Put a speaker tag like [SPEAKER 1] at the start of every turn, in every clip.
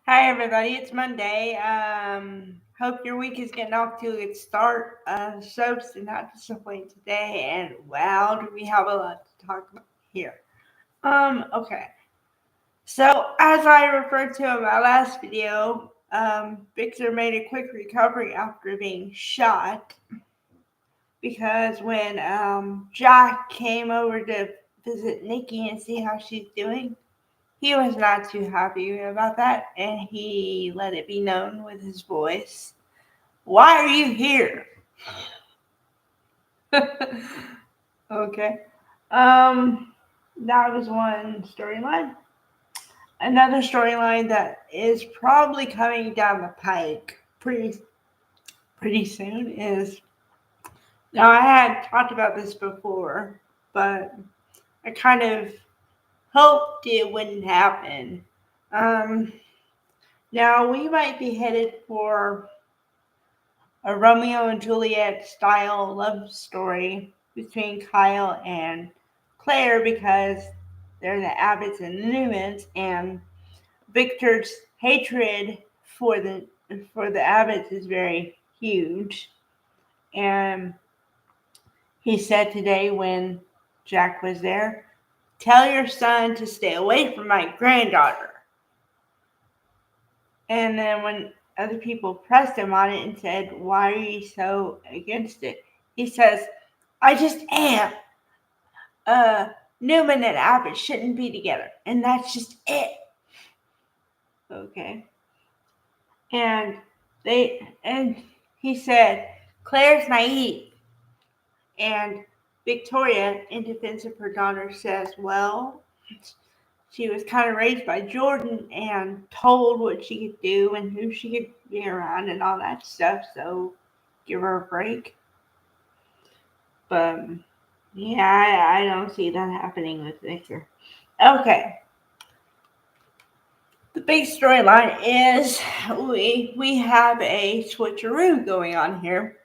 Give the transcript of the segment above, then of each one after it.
[SPEAKER 1] Hi everybody, it's Monday. Hope your week is getting off to a good start. Soaps did not disappoint today, and wow, do we have a lot to talk about here. Okay. So as I referred to in my last video, Victor made a quick recovery after being shot because when Jack came over to visit Nikki and see how she's doing, he was not too happy about that, and he let it be known with his voice. Why are you here? Okay. Um, that was one storyline. Another storyline that is probably coming down the pike pretty soon is now I had talked about this before, but I kind of hoped it wouldn't happen. Um, Now we might be headed for a Romeo and Juliet style love story between Kyle and Claire because they're the Abbotts and the Newmans, and Victor's hatred for the Abbotts is very huge. And he said today when Jack was there, "Tell your son to stay away from my granddaughter." And then when other people pressed him on it and said, "Why are you so against it?" He says, "I just am. Uh, Newman and Abbott shouldn't be together, and that's just it." Okay. And and he said, "Claire's naive." And Victoria, in defense of her daughter, says, "Well, she was kind of raised by Jordan and told what she could do and who she could be around and all that stuff, so give her a break." But yeah, I don't see that happening with Victor. Okay, the big storyline is we have a switcheroo going on here.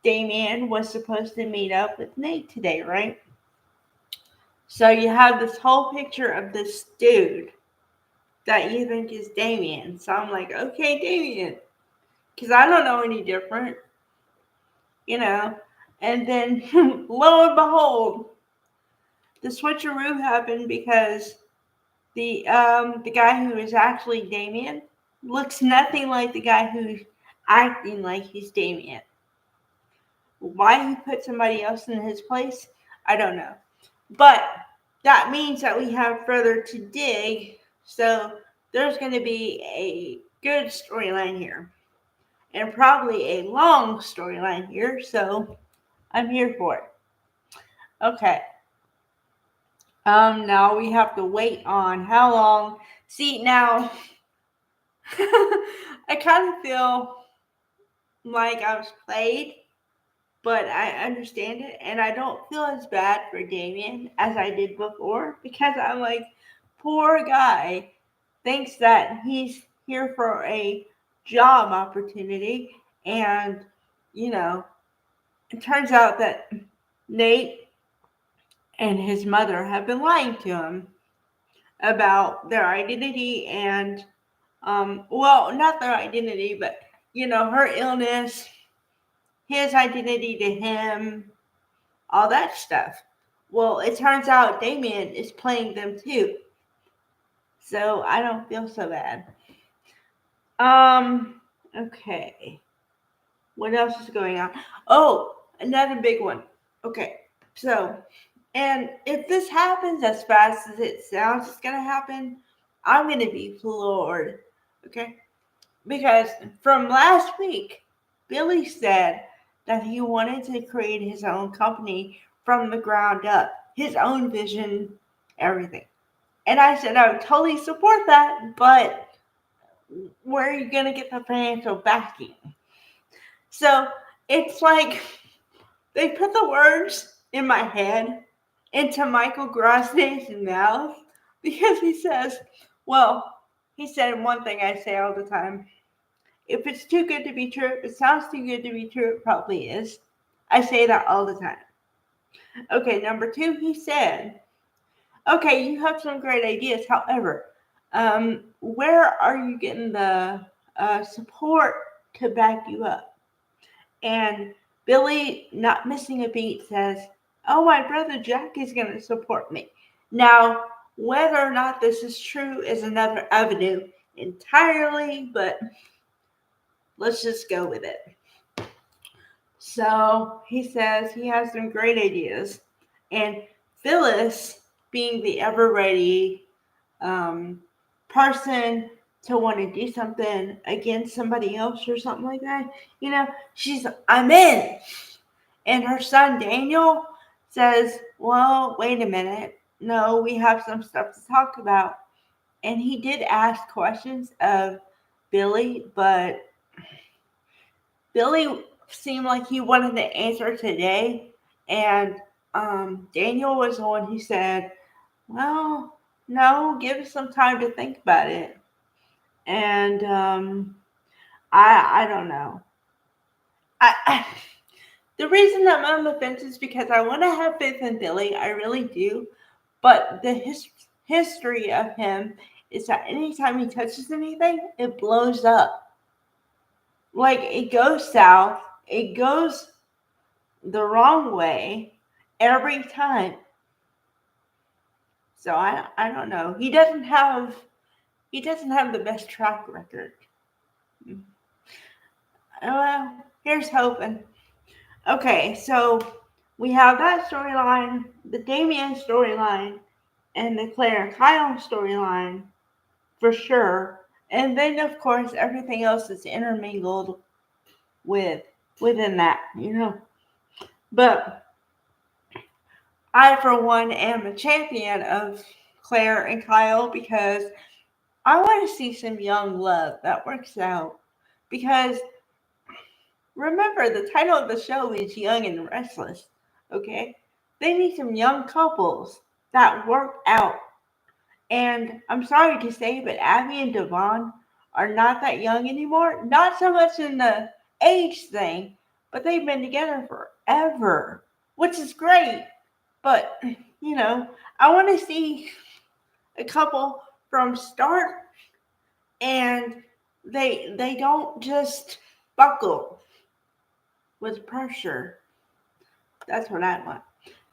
[SPEAKER 1] Damien was supposed to meet up with Nate today, right? So you have this whole picture of this dude that you think is Damien. So I'm like, okay, Damien, because I don't know any different, you know. And then lo and behold, the switcheroo happened because the guy who is actually Damien looks nothing like the guy who's acting like he's Damien. Why he put somebody else in his place, I don't know. But that means that we have further to dig. So there's going to be a good storyline here and probably a long storyline here. So I'm here for it. Okay. Now we have to wait on how long. See, now I kind of feel like I was played, but I understand it, and I don't feel as bad for Damien as I did before because I'm like, poor guy thinks that he's here for a job opportunity, and you know, it turns out that Nate and his mother have been lying to him about their identity and well, not their identity, but her illness, his identity to him, all that stuff. Well, it turns out Damien is playing them too, so I don't feel so bad. Okay, what else is going on? Oh, another big one. Okay, so, and if this happens as fast as it sounds it's gonna happen, I'm gonna be floored. Okay, because from last week, Billy said that he wanted to create his own company from the ground up, his own vision, everything. And I said I would totally support that, but where are you going to get the financial backing? So it's like they put the words in my head into Michael Grosse's mouth because he says, well, he said one thing I say all the time: if it's too good to be true, if it sounds too good to be true, it probably is. I say that all the time. Okay, number two, he said, okay, you have some great ideas. However, Where are you getting the support to back you up? And Billy, not missing a beat, says, "Oh, my brother Jack is going to support me." Now, whether or not this is true is another avenue entirely, but let's just go with it. So he says he has some great ideas. And Phyllis, being the ever ready person to want to do something against somebody else or something like that, she's, "I'm in." And her son Daniel says, "Well, wait a minute. No, we have some stuff to talk about." And he did ask questions of Billy, but Billy seemed like he wanted the answer today. And Daniel was the one who said, "Well, no, give us some time to think about it." And I don't know. The reason I'm on the fence is because I want to have faith in Billy. I really do. But the history of him is that anytime he touches anything, it blows up. Like, it goes south. It goes the wrong way every time. So I don't know. He doesn't have the best track record. Well, here's hoping. Okay, so we have that storyline, the Damien storyline, and the Claire and Kyle storyline for sure. And then of course everything else is intermingled within that, But I, for one, am a champion of Claire and Kyle because I want to see some young love that works out. Because remember, the title of the show is Young and Restless, okay? They need some young couples that work out. And I'm sorry to say, but Abby and Devon are not that young anymore. Not so much in the age thing, but they've been together forever, which is great. But, I want to see a couple from start and they don't just buckle with pressure. That's what I want.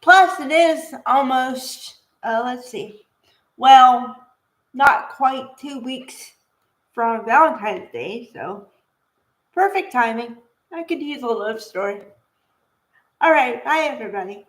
[SPEAKER 1] Plus, it is almost, let's see, well, not quite 2 weeks from Valentine's Day, so perfect timing. I could use a love story. All right, bye everybody.